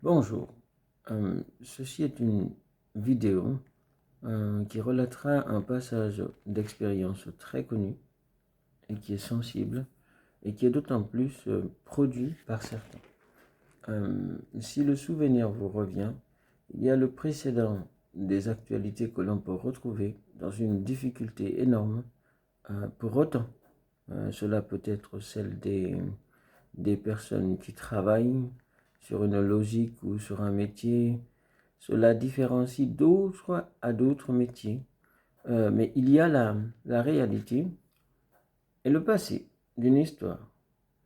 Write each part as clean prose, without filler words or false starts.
Bonjour, ceci est une vidéo qui relatera un passage d'expérience très connu et qui est sensible et qui est d'autant plus produit par certains. Si le souvenir vous revient, il y a le précédent des actualités que l'on peut retrouver dans une difficulté énorme. Pour autant, cela peut être celle des personnes qui travaillent sur une logique ou sur un métier. Cela différencie d'autres à d'autres métiers. Mais il y a la réalité et le passé d'une histoire.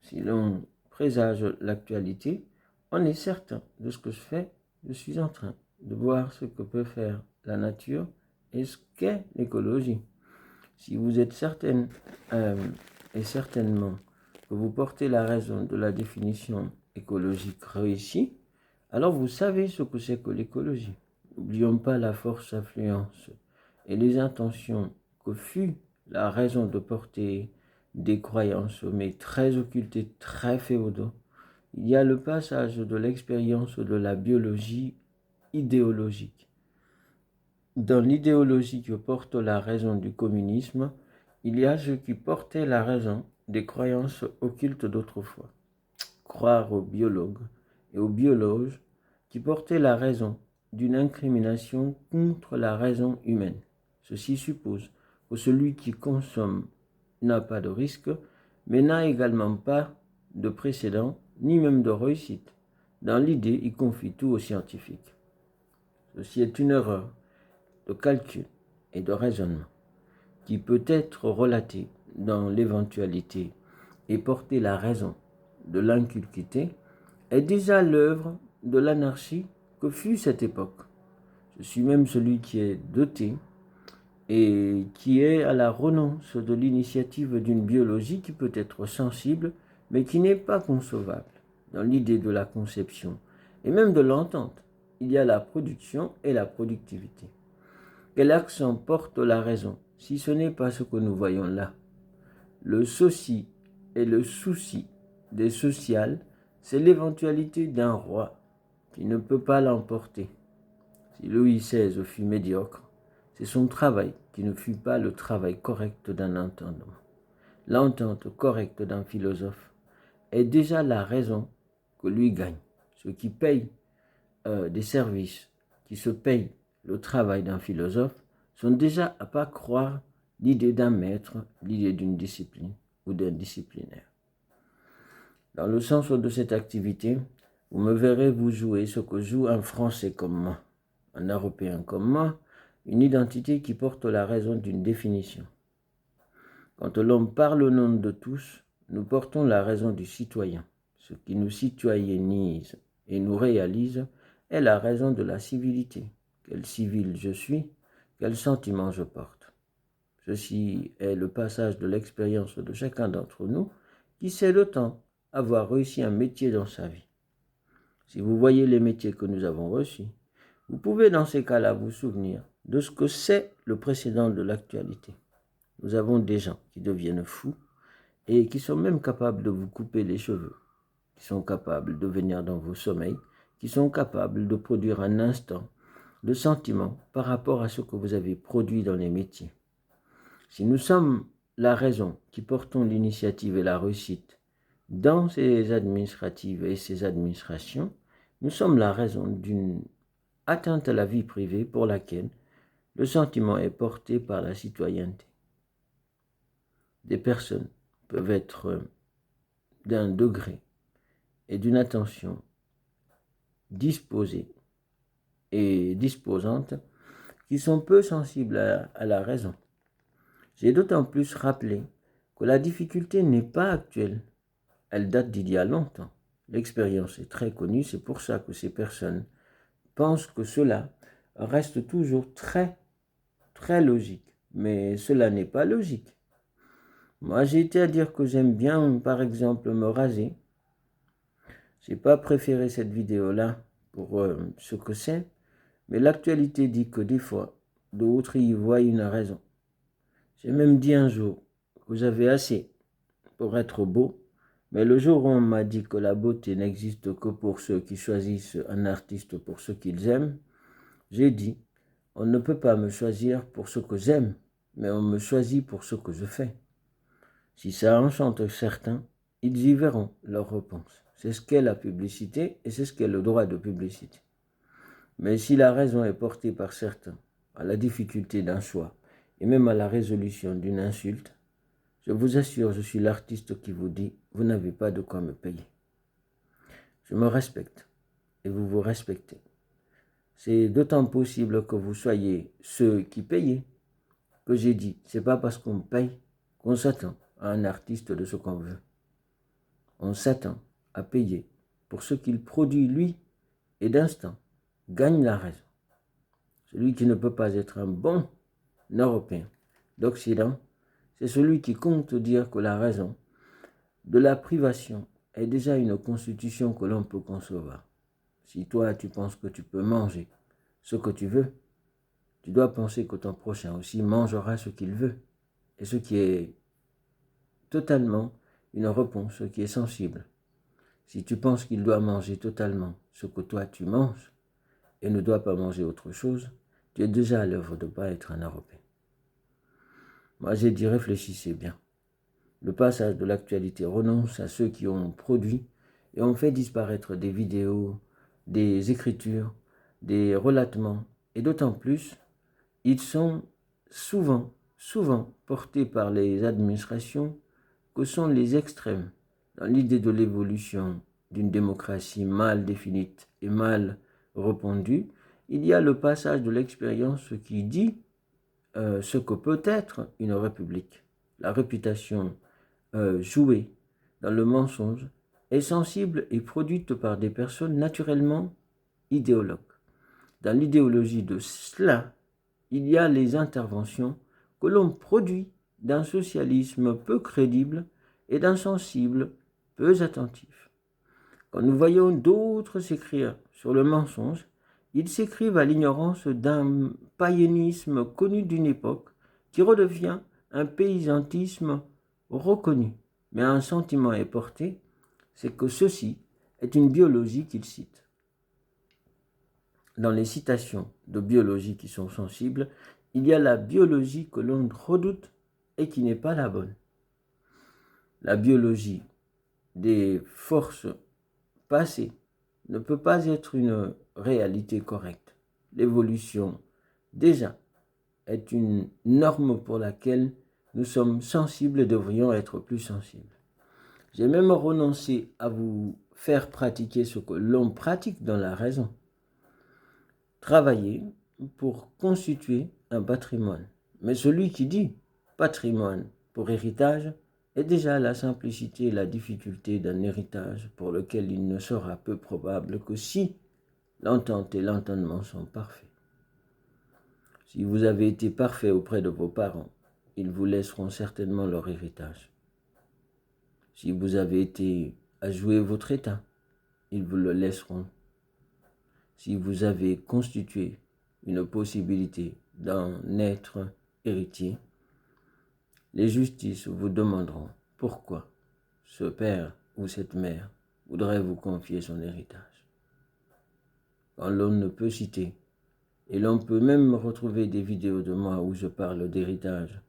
Si l'on présage l'actualité, on est certain de ce que je fais. Je suis en train de voir ce que peut faire la nature et ce qu'est l'écologie. Si vous êtes certaine et certainement que vous portez la raison de la définition écologique réussie, alors vous savez ce que c'est que l'écologie. N'oublions pas la force influence et les intentions que fut la raison de porter des croyances, mais très occultées, très féodaux. Il y a le passage de l'expérience de la biologie idéologique. Dans l'idéologie que porte la raison du communisme, il y a ceux qui portaient la raison des croyances occultes d'autrefois. Croire aux biologues et aux biologes qui portaient la raison d'une incrimination contre la raison humaine. Ceci suppose que celui qui consomme n'a pas de risque, mais n'a également pas de précédent, ni même de réussite. Dans l'idée, il confie tout aux scientifiques. Ceci est une erreur de calcul et de raisonnement qui peut être relatée dans l'éventualité et porter la raison de l'inculquité est déjà l'œuvre de l'anarchie que fut cette époque. Je suis même celui qui est doté et qui est à la renonce de l'initiative d'une biologie qui peut être sensible, mais qui n'est pas concevable. Dans l'idée de la conception et même de l'entente, il y a la production et la productivité. Quel accent porte la raison, si ce n'est pas ce que nous voyons là? Le souci et le souci des sociales, c'est l'éventualité d'un roi qui ne peut pas l'emporter. Si Louis XVI fut médiocre, c'est son travail qui ne fut pas le travail correct d'un intendant. L'entente correcte d'un philosophe est déjà la raison que lui gagne. Ceux qui payent des services, qui se payent le travail d'un philosophe, sont déjà à pas croire l'idée d'un maître, l'idée d'une discipline ou d'un disciplinaire. Dans le sens de cette activité, vous me verrez vous jouer ce que joue un Français comme moi, un Européen comme moi, une identité qui porte la raison d'une définition. Quand l'homme parle au nom de tous, nous portons la raison du citoyen. Ce qui nous citoyennise et nous réalise est la raison de la civilité. Quel civil je suis, quel sentiment je porte. Ceci est le passage de l'expérience de chacun d'entre nous qui sait le temps avoir réussi un métier dans sa vie. Si vous voyez les métiers que nous avons reçus, vous pouvez dans ces cas-là vous souvenir de ce que c'est le précédent de l'actualité. Nous avons des gens qui deviennent fous et qui sont même capables de vous couper les cheveux, qui sont capables de venir dans vos sommeils, qui sont capables de produire un instant de sentiment par rapport à ce que vous avez produit dans les métiers. Si nous sommes la raison qui portons l'initiative et la réussite dans ces administratives et ces administrations, nous sommes la raison d'une atteinte à la vie privée pour laquelle le sentiment est porté par la citoyenneté. Des personnes peuvent être d'un degré et d'une attention disposée et disposante qui sont peu sensibles à la raison. J'ai d'autant plus rappelé que la difficulté n'est pas actuelle, elle date d'il y a longtemps. L'expérience est très connue, c'est pour ça que ces personnes pensent que cela reste toujours très, très logique. Mais cela n'est pas logique. Moi, j'ai été à dire que j'aime bien, par exemple, me raser. Je n'ai pas préféré cette vidéo-là pour ce que c'est, mais l'actualité dit que des fois, d'autres y voient une raison. J'ai même dit un jour que j'avais assez pour être beau, Mais le jour où on m'a dit que la beauté n'existe que pour ceux qui choisissent un artiste pour ce qu'ils aiment, j'ai dit, on ne peut pas me choisir pour ce que j'aime, mais on me choisit pour ce que je fais. Si ça enchante certains, ils y verront leur réponse. C'est ce qu'est la publicité et c'est ce qu'est le droit de publicité. Mais si la raison est portée par certains à la difficulté d'un choix et même à la résolution d'une insulte, je vous assure, je suis l'artiste qui vous dit, vous n'avez pas de quoi me payer. Je me respecte et vous vous respectez. C'est d'autant possible que vous soyez ceux qui payez que j'ai dit, c'est pas parce qu'on paye qu'on s'attend à un artiste de ce qu'on veut. On s'attend à payer pour ce qu'il produit lui et d'instant gagne la raison. Celui qui ne peut pas être un bon Européen d'Occident, c'est celui qui compte dire que la raison de la privation est déjà une constitution que l'on peut concevoir. Si toi tu penses que tu peux manger ce que tu veux, tu dois penser que ton prochain aussi mangera ce qu'il veut. Et ce qui est totalement une réponse qui est sensible. Si tu penses qu'il doit manger totalement ce que toi tu manges et ne doit pas manger autre chose, tu es déjà à l'œuvre de ne pas être un Européen. Moi j'ai dit réfléchissez bien. Le passage de l'actualité renonce à ceux qui ont produit et ont fait disparaître des vidéos, des écritures, des relatements, et d'autant plus, ils sont souvent portés par les administrations que sont les extrêmes dans l'idée de l'évolution d'une démocratie mal définie et mal répondue. Il y a le passage de l'expérience qui dit ce que peut être une république. La réputation jouée dans le mensonge est sensible et produite par des personnes naturellement idéologues. Dans l'idéologie de cela, il y a les interventions que l'on produit d'un socialisme peu crédible et d'insensibles peu attentifs. Quand nous voyons d'autres s'écrire sur le mensonge, ils s'écrivent à l'ignorance d'un païenisme connu d'une époque qui redevient un paysantisme reconnu. Mais un sentiment est porté, c'est que ceci est une biologie qu'ils citent. Dans les citations de biologie qui sont sensibles, il y a la biologie que l'on redoute et qui n'est pas la bonne. La biologie des forces passées ne peut pas être une réalité correcte. L'évolution, déjà, est une norme pour laquelle nous sommes sensibles et devrions être plus sensibles. J'ai même renoncé à vous faire pratiquer ce que l'on pratique dans la raison. Travailler pour constituer un patrimoine. Mais celui qui dit patrimoine pour héritage est déjà la simplicité et la difficulté d'un héritage pour lequel il ne sera peu probable que si l'entente et l'entendement sont parfaits. Si vous avez été parfait auprès de vos parents, ils vous laisseront certainement leur héritage. Si vous avez été à jouer votre état, ils vous le laisseront. Si vous avez constitué une possibilité d'en être héritier, les justices vous demanderont pourquoi ce père ou cette mère voudrait vous confier son héritage. Quand l'on ne peut citer, et l'on peut même retrouver des vidéos de moi où je parle d'héritage,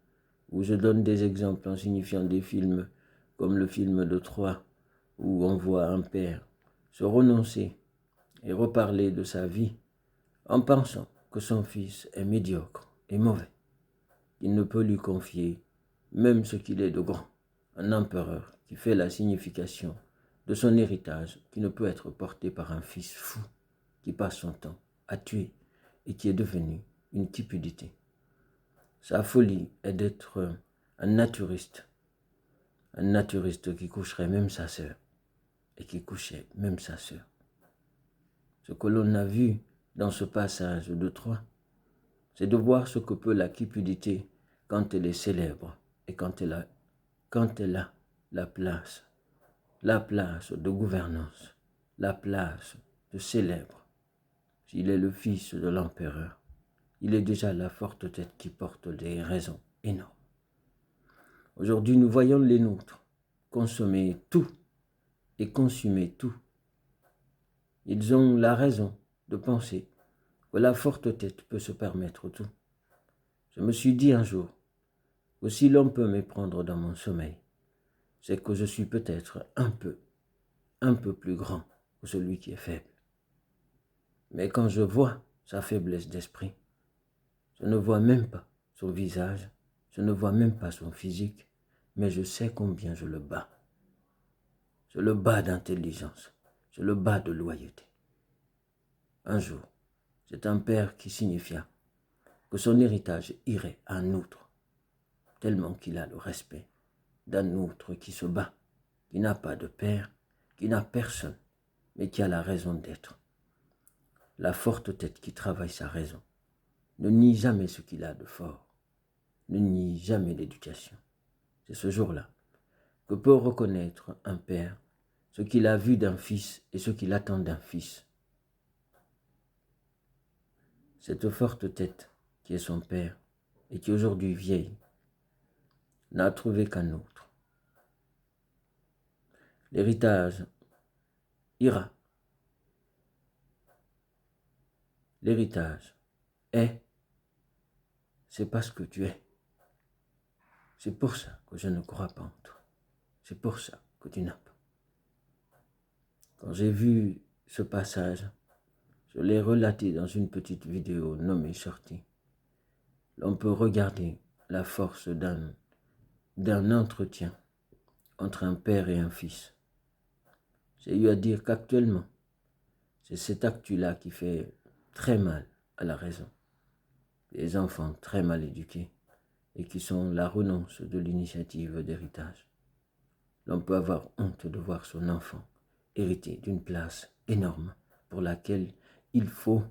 où je donne des exemples en signifiant des films comme le film de Troie, où on voit un père se renoncer et reparler de sa vie en pensant que son fils est médiocre et mauvais. Il ne peut lui confier même ce qu'il est de grand, un empereur qui fait la signification de son héritage qui ne peut être porté par un fils fou qui passe son temps à tuer et qui est devenu une cupidité. Sa folie est d'être un naturiste qui coucherait même sa sœur et qui couchait même sa sœur. Ce que l'on a vu dans ce passage de Troie, c'est de voir ce que peut la cupidité quand elle est célèbre et quand elle a la place de gouvernance, la place de célèbre. S'il est le fils de l'empereur, il est déjà la forte tête qui porte des raisons énormes. Aujourd'hui, nous voyons les nôtres consommer tout et consumer tout. Ils ont la raison de penser que la forte tête peut se permettre tout. Je me suis dit un jour que si l'on peut m'éprendre dans mon sommeil, c'est que je suis peut-être un peu plus grand que celui qui est faible. Mais quand je vois sa faiblesse d'esprit, je ne vois même pas son visage, je ne vois même pas son physique, mais je sais combien je le bats. Je le bats d'intelligence, je le bats de loyauté. Un jour, c'est un père qui signifia que son héritage irait à un autre, tellement qu'il a le respect d'un autre qui se bat, qui n'a pas de père, qui n'a personne, mais qui a la raison d'être. La forte tête qui travaille sa raison ne nie jamais ce qu'il a de fort, ne nie jamais l'éducation. C'est ce jour-là que peut reconnaître un père ce qu'il a vu d'un fils et ce qu'il attend d'un fils. Cette forte tête qui est son père et qui aujourd'hui vieille n'a trouvé qu'un autre. L'héritage ira. L'héritage est, c'est parce que tu es. C'est pour ça que je ne crois pas en toi. C'est pour ça que tu n'as pas. Quand j'ai vu ce passage, je l'ai relaté dans une petite vidéo nommée Sortie. L'on peut regarder la force d'un entretien entre un père et un fils. J'ai eu à dire qu'actuellement, c'est cet acte-là qui fait très mal à la raison. Des enfants très mal éduqués et qui sont la renonce de l'initiative d'héritage. L'on peut avoir honte de voir son enfant hériter d'une place énorme pour laquelle il faut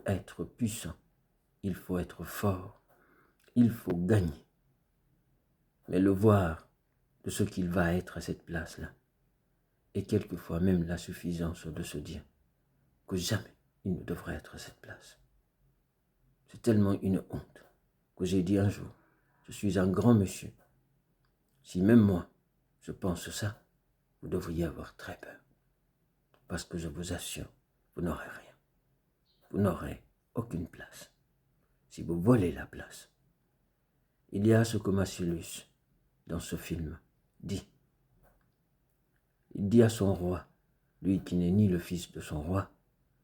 être puissant, il faut être fort, il faut gagner. Mais le voir de ce qu'il va être à cette place-là, et quelquefois même la suffisance de se dire que jamais il ne devrait être à cette place. C'est tellement une honte que j'ai dit un jour, je suis un grand monsieur. Si même moi, je pense ça, vous devriez avoir très peur. Parce que je vous assure, vous n'aurez rien. Vous n'aurez aucune place. Si vous volez la place, il y a ce que Massilius, dans ce film, dit. Il dit à son roi, lui qui n'est ni le fils de son roi,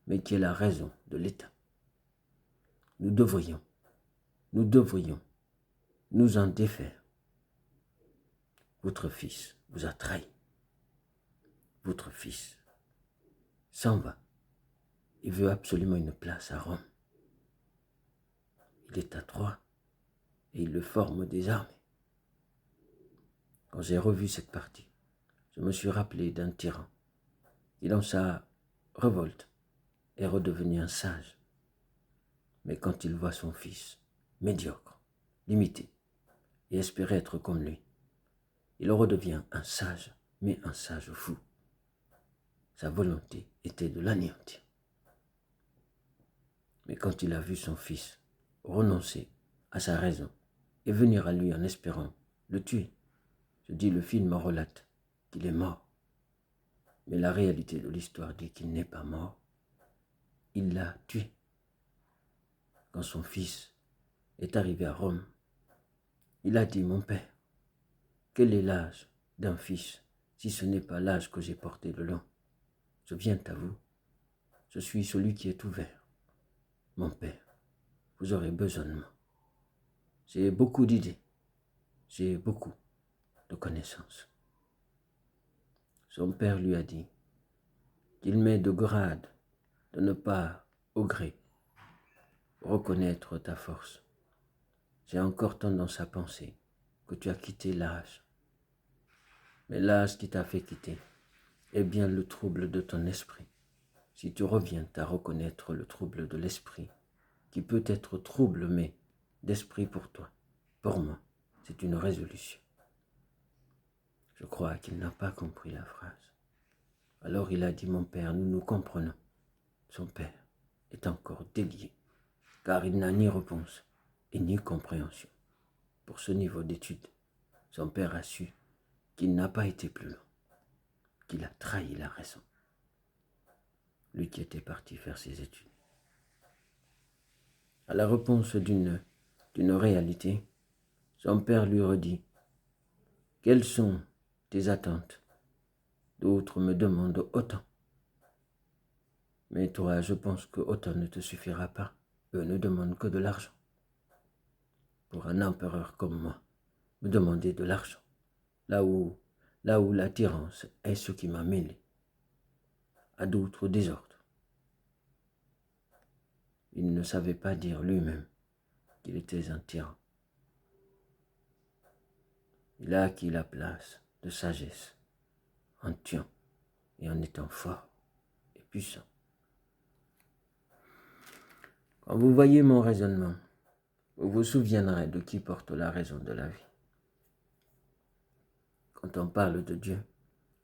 mais qui est la raison de l'État. Nous devrions nous en défaire. Votre fils vous a trahi. Votre fils s'en va. Il veut absolument une place à Rome. Il est à Troie et il le forme des armées. Quand j'ai revu cette partie, je me suis rappelé d'un tyran qui, dans sa révolte, est redevenu un sage. Mais quand il voit son fils médiocre, limité, et espérait être comme lui, il redevient un sage, mais un sage fou. Sa volonté était de l'anéantir. Mais quand il a vu son fils renoncer à sa raison et venir à lui en espérant le tuer, je dis le film relate qu'il est mort. Mais la réalité de l'histoire dit qu'il n'est pas mort. Il l'a tué. Quand son fils est arrivé à Rome, il a dit, mon père, quel est l'âge d'un fils si ce n'est pas l'âge que j'ai porté le long? Je viens à vous, je suis celui qui est ouvert. Mon père, vous aurez besoin de moi. J'ai beaucoup d'idées, j'ai beaucoup de connaissances. Son père lui a dit qu'il m'est de grade de ne pas, au gré, reconnaître ta force. J'ai encore tendance à penser que tu as quitté l'âge. Mais l'âge qui t'a fait quitter est bien le trouble de ton esprit. Si tu reviens à reconnaître le trouble de l'esprit, qui peut être trouble, mais d'esprit pour toi, pour moi, c'est une résolution. Je crois qu'il n'a pas compris la phrase. Alors il a dit, mon père, nous nous comprenons. Son père est encore délié, car il n'a ni réponse et ni compréhension. Pour ce niveau d'étude, son père a su qu'il n'a pas été plus loin. qu'il a trahi la raison. Lui qui était parti faire ses études. À la réponse d'une réalité, son père lui redit « Quelles sont tes attentes ?» D'autres me demandent autant. Mais toi, je pense que autant ne te suffira pas. Eux ne demandent que de l'argent. Pour un empereur comme moi, me demander de l'argent, là où l'attirance est ce qui m'a mêlé à d'autres désordres. Il ne savait pas dire lui-même qu'il était un tyran. Il a acquis la place de sagesse en tuant et en étant fort et puissant. Quand vous voyez mon raisonnement, vous vous souviendrez de qui porte la raison de la vie. Quand on parle de Dieu,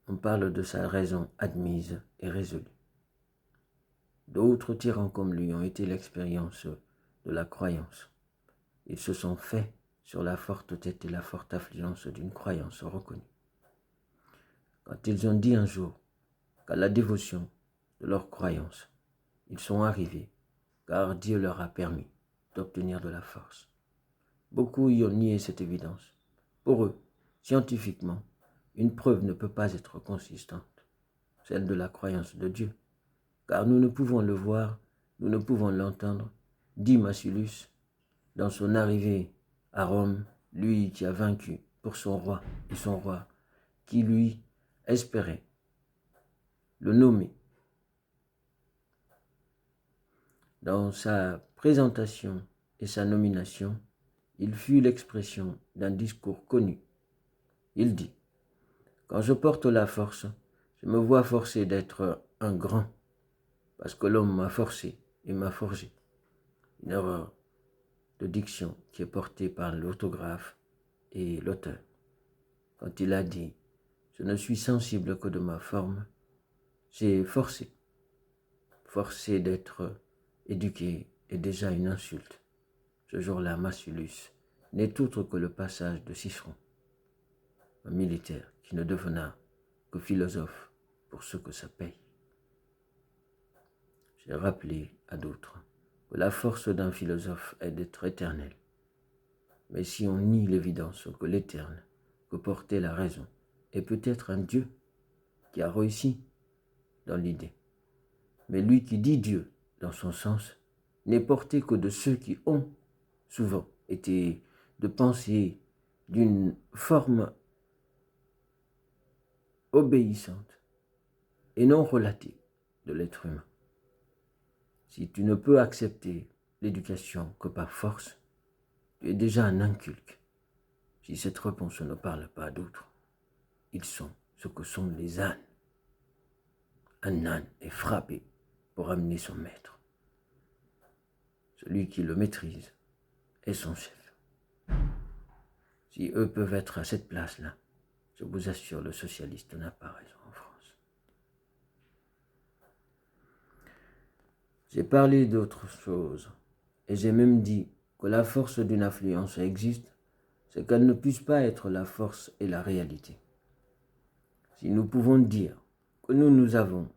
on parle de sa raison admise et résolue. D'autres tyrans comme lui ont été l'expérience de la croyance. Ils se sont faits sur la forte tête et la forte affluence d'une croyance reconnue. Quand ils ont dit un jour qu'à la dévotion de leur croyance, ils sont arrivés, car Dieu leur a permis d'obtenir de la force. Beaucoup y ont nié cette évidence. Pour eux, scientifiquement, une preuve ne peut pas être consistante, celle de la croyance de Dieu, car nous ne pouvons le voir, nous ne pouvons l'entendre, dit Massiulus, dans son arrivée à Rome, lui qui a vaincu pour son roi et son roi, qui lui espérait le nommer. Dans sa présentation et sa nomination, il fut l'expression d'un discours connu. Il dit « Quand je porte la force, je me vois forcé d'être un grand, parce que l'homme m'a forcé et m'a forgé. » Une erreur de diction qui est portée par l'orthographe et l'auteur. Quand il a dit « Je ne suis sensible que de ma forme », j'ai forcé. Forcé d'être éduqué est déjà une insulte. Ce jour-là, Massiulus n'est autre que le passage de Cicéron, un militaire qui ne devena que philosophe pour ce que ça paye. J'ai rappelé à d'autres que la force d'un philosophe est d'être éternel. Mais si on nie l'évidence que l'éternel, que portait la raison, est peut-être un Dieu qui a réussi dans l'idée. Mais lui qui dit Dieu dans son sens n'est porté que de ceux qui ont souvent été de penser d'une forme obéissante et non relative de l'être humain. Si tu ne peux accepter l'éducation que par force, tu es déjà un inculque. Si cette réponse ne parle pas à d'autres, ils sont ce que sont les ânes. Un âne est frappé pour amener son maître. Celui qui le maîtrise est son chef. Si eux peuvent être à cette place-là, je vous assure, le socialiste n'a pas raison en France. J'ai parlé d'autres choses et j'ai même dit que la force d'une affluence existe, c'est qu'elle ne puisse pas être la force et la réalité. Si nous pouvons dire que nous avons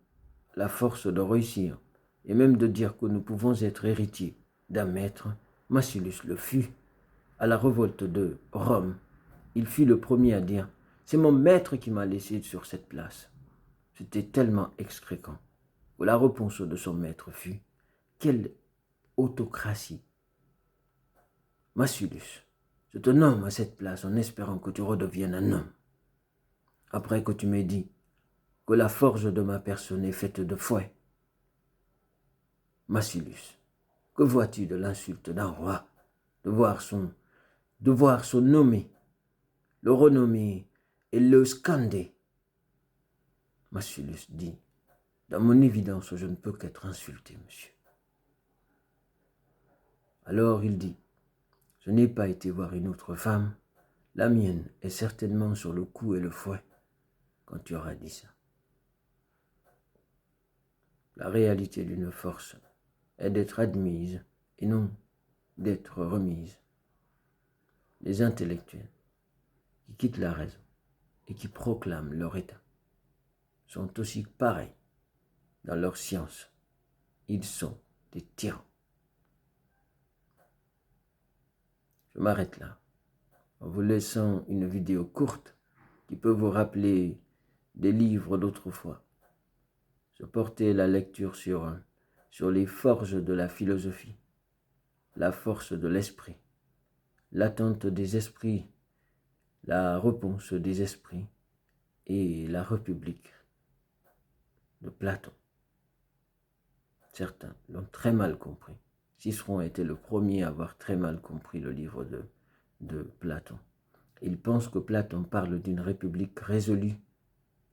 la force de réussir et même de dire que nous pouvons être héritiers d'un maître, Massiulus le fut. À la révolte de Rome, il fut le premier à dire « C'est mon maître qui m'a laissé sur cette place ». C'était tellement excréquent que la réponse de son maître fut « Quelle autocratie ! Massiulus, je te nomme à cette place en espérant que tu redeviennes un homme. Après que tu m'aies dit que la forge de ma personne est faite de fouet. Massiulus, que vois-tu de l'insulte d'un roi, de voir son nommé, le renommer et le scander? Massiulus dit, dans mon évidence, je ne peux qu'être insulté, monsieur. Alors il dit, je n'ai pas été voir une autre femme, la mienne est certainement sur le cou et le fouet, quand tu auras dit ça. La réalité d'une force est d'être admise et non d'être remise. Les intellectuels qui quittent la raison et qui proclament leur état sont aussi pareils dans leur science. Ils sont des tyrans. Je m'arrête là, en vous laissant une vidéo courte qui peut vous rappeler des livres d'autrefois. Je portais la lecture sur les forges de la philosophie, la force de l'esprit, l'attente des esprits, la réponse des esprits et la République de Platon. Certains l'ont très mal compris. Cicéron était le premier à avoir très mal compris le livre de Platon. Il pense que Platon parle d'une république résolue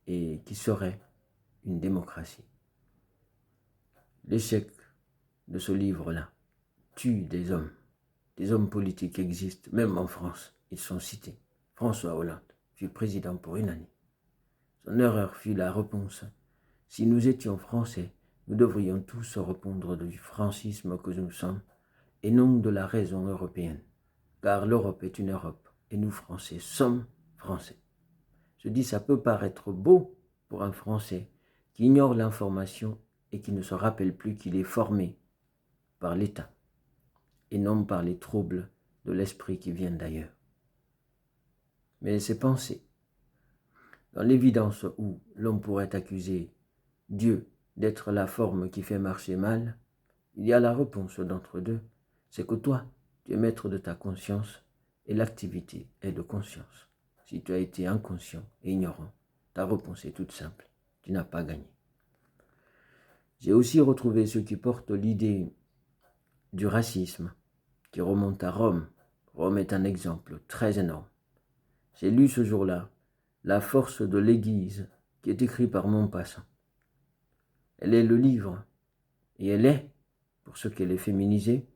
et qui serait une démocratie. L'échec de ce livre-là tue des hommes. Des hommes politiques existent, même en France, ils sont cités. François Hollande fut président pour une année. Son erreur fut la réponse. Si nous étions français, nous devrions tous répondre du francisme que nous sommes et non de la raison européenne, car l'Europe est une Europe et nous Français sommes Français. Je dis ça peut paraître beau pour un Français qui ignore l'information et qui ne se rappelle plus qu'il est formé par l'État et non par les troubles de l'esprit qui viennent d'ailleurs. Mais ces pensées, dans l'évidence où l'on pourrait accuser Dieu d'être la forme qui fait marcher mal, il y a la réponse d'entre deux, c'est que toi, tu es maître de ta conscience et l'activité est de conscience. Si tu as été inconscient et ignorant, ta réponse est toute simple, tu n'as pas gagné. J'ai aussi retrouvé ceux qui portent l'idée du racisme, qui remonte à Rome. Rome est un exemple très énorme. J'ai lu ce jour-là La force de l'Église, qui est écrit par Maupassant. Elle est le livre, et elle est, pour ce qu'elle est féminisée,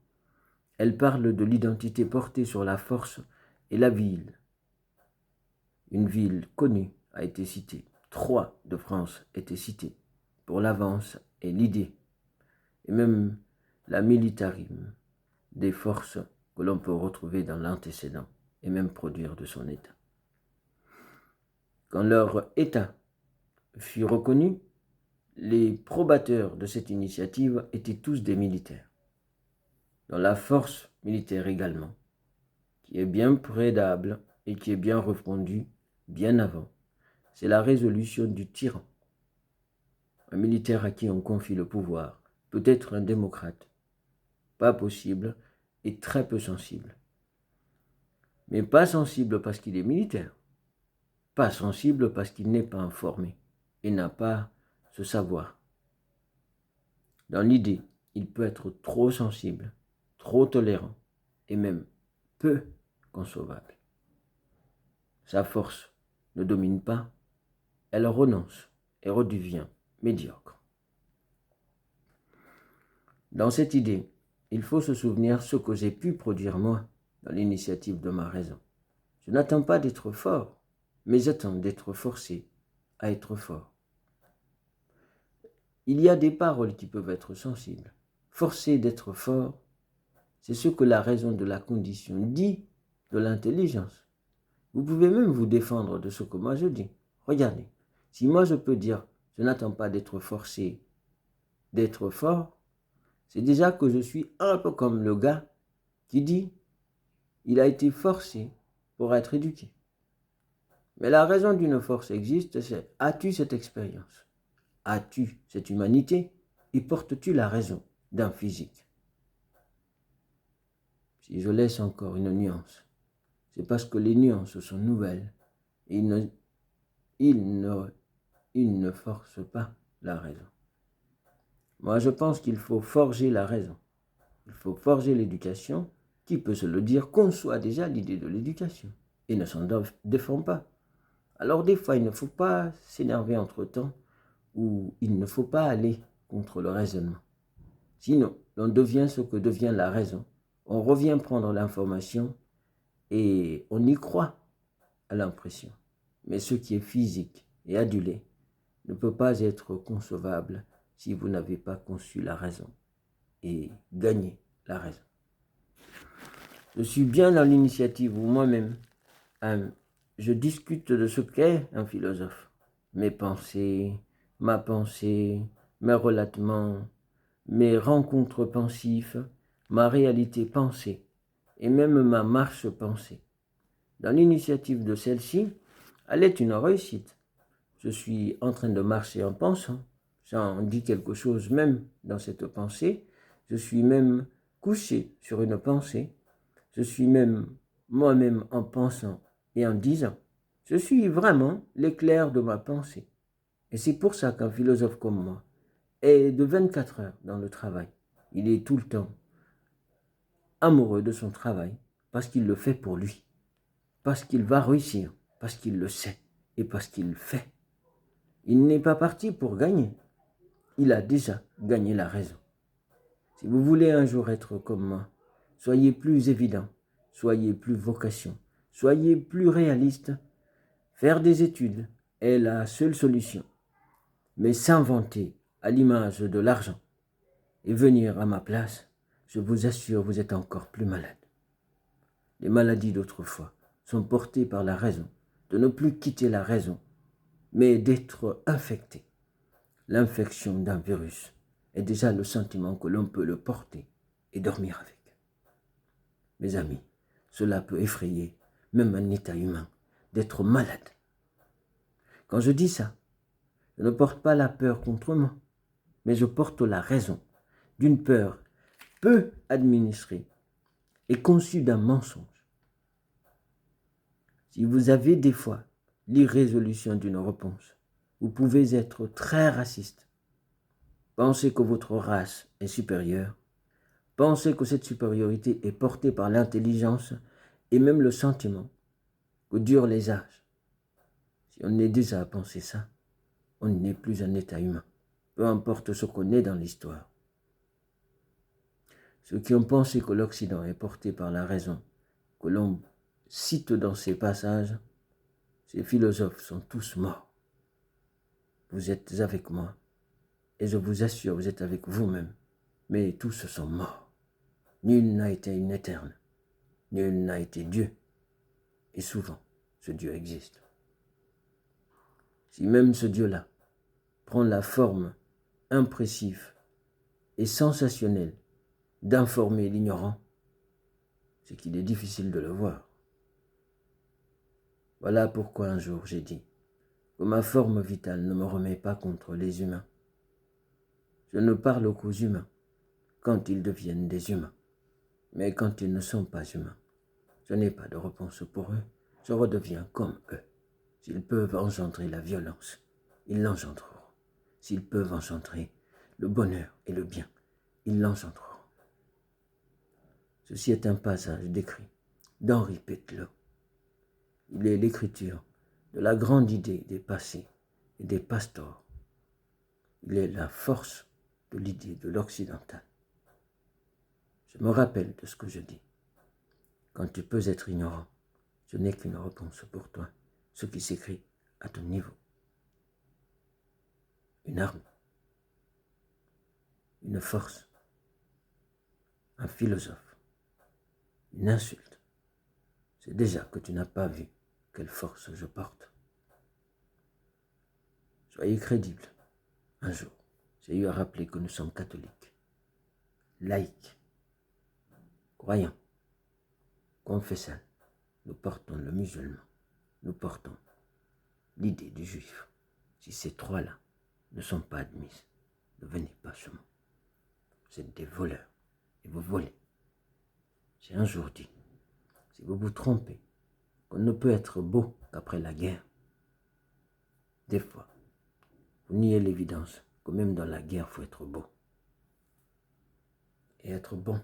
elle parle de l'identité portée sur la force et la ville. Une ville connue a été citée. Troyes de France étaient citées pour l'avance et l'idée, et même la militarisme des forces que l'on peut retrouver dans l'antécédent et même produire de son état. Quand leur état fut reconnu, les probateurs de cette initiative étaient tous des militaires, dans la force militaire également, qui est bien prédable et qui est bien répandue bien avant. C'est la résolution du tyran. Un militaire à qui on confie le pouvoir peut être un démocrate, pas possible et très peu sensible. Mais pas sensible parce qu'il est militaire, pas sensible parce qu'il n'est pas informé et n'a pas ce savoir. Dans l'idée, il peut être trop sensible, trop tolérant et même peu concevable. Sa force ne domine pas, elle renonce et redevient médiocre. Dans cette idée, il faut se souvenir ce que j'ai pu produire moi dans l'initiative de ma raison. Je n'attends pas d'être fort, mais j'attends d'être forcé à être fort. Il y a des paroles qui peuvent être sensibles. Forcé d'être fort, c'est ce que la raison de la condition dit de l'intelligence. Vous pouvez même vous défendre de ce que moi je dis. Regardez, si moi je peux dire, je n'attends pas d'être forcé d'être fort, c'est déjà que je suis un peu comme le gars qui dit, il a été forcé pour être éduqué. Mais la raison d'une force existe, c'est, as-tu cette expérience? As-tu cette humanité? Et portes-tu la raison d'un physique? Si je laisse encore une nuance, c'est parce que les nuances sont nouvelles et ils ne forcent pas la raison. Moi, je pense qu'il faut forger la raison. Il faut forger l'éducation. Qui peut se le dire conçoit déjà l'idée de l'éducation et ne s'en défend pas. Alors des fois, il ne faut pas s'énerver entre-temps ou il ne faut pas aller contre le raisonnement. Sinon, l'on devient ce que devient la raison. On revient prendre l'information et on y croit à l'impression. Mais ce qui est physique et adulé ne peut pas être concevable si vous n'avez pas conçu la raison et gagné la raison. Je suis bien dans l'initiative où moi-même, je discute de ce qu'est un philosophe. Mes pensées, ma pensée, mes relatements, mes rencontres pensives, ma réalité pensée et même ma marche pensée. Dans l'initiative de celle-ci, elle est une réussite. Je suis en train de marcher en pensant. J'en dis quelque chose même dans cette pensée. Je suis même couché sur une pensée. Je suis même moi-même en pensant et en disant. Je suis vraiment l'éclair de ma pensée. Et c'est pour ça qu'un philosophe comme moi est de 24 heures dans le travail. Il est tout le temps amoureux de son travail parce qu'il le fait pour lui, parce qu'il va réussir, parce qu'il le sait et parce qu'il le fait. Il n'est pas parti pour gagner. Il a déjà gagné la raison. Si vous voulez un jour être comme moi, soyez plus évident, soyez plus vocation, soyez plus réaliste. Faire des études est la seule solution. Mais s'inventer à l'image de l'argent et venir à ma place, je vous assure, vous êtes encore plus malade. Les maladies d'autrefois sont portées par la raison, de ne plus quitter la raison, mais d'être infecté. L'infection d'un virus est déjà le sentiment que l'on peut le porter et dormir avec. Mes amis, cela peut effrayer même un état humain d'être malade. Quand je dis ça, je ne porte pas la peur contre moi, mais je porte la raison d'une peur peu administrée et conçue d'un mensonge. Si vous avez des fois l'irrésolution d'une réponse, vous pouvez être très raciste. Pensez que votre race est supérieure. Pensez que cette supériorité est portée par l'intelligence et même le sentiment que durent les âges. Si on est déjà à penser ça, on n'est plus un état humain, peu importe ce qu'on est dans l'histoire. Ceux qui ont pensé que l'Occident est porté par la raison, que l'on cite dans ces passages, ces philosophes sont tous morts. Vous êtes avec moi, et je vous assure, vous êtes avec vous-même, mais tous sont morts. Nul n'a été une éterne, nul n'a été Dieu, et souvent, ce Dieu existe. Si même ce Dieu-là prend la forme impressive et sensationnelle d'informer l'ignorant, c'est qu'il est difficile de le voir. Voilà pourquoi un jour j'ai dit que ma forme vitale ne me remet pas contre les humains. Je ne parle qu'aux humains quand ils deviennent des humains. Mais quand ils ne sont pas humains, je n'ai pas de réponse pour eux. Je redeviens comme eux. S'ils peuvent engendrer la violence, ils l'engendreront. S'ils peuvent engendrer le bonheur et le bien, ils l'engendreront. Ceci est un passage décrit d'Henri Pételot. Il est l'écriture de la grande idée des passés et des pastors. Il est la force de l'idée de l'occidental. Je me rappelle de ce que je dis. Quand tu peux être ignorant, je n'ai qu'une réponse pour toi, ce qui s'écrit à ton niveau. Une arme, une force, un philosophe, une insulte. C'est déjà que tu n'as pas vu quelle force je porte. Soyez crédible. Un jour, j'ai eu à rappeler que nous sommes catholiques, laïcs, croyants, confessants. Nous portons le musulman, nous portons l'idée du juif. Si ces trois-là ne sont pas admises, ne venez pas chez moi. Vous êtes des voleurs et vous volez. J'ai un jour dit, si vous vous trompez, qu'on ne peut être beau qu'après la guerre, des fois, vous niez l'évidence que même dans la guerre, il faut être beau. Et être bon,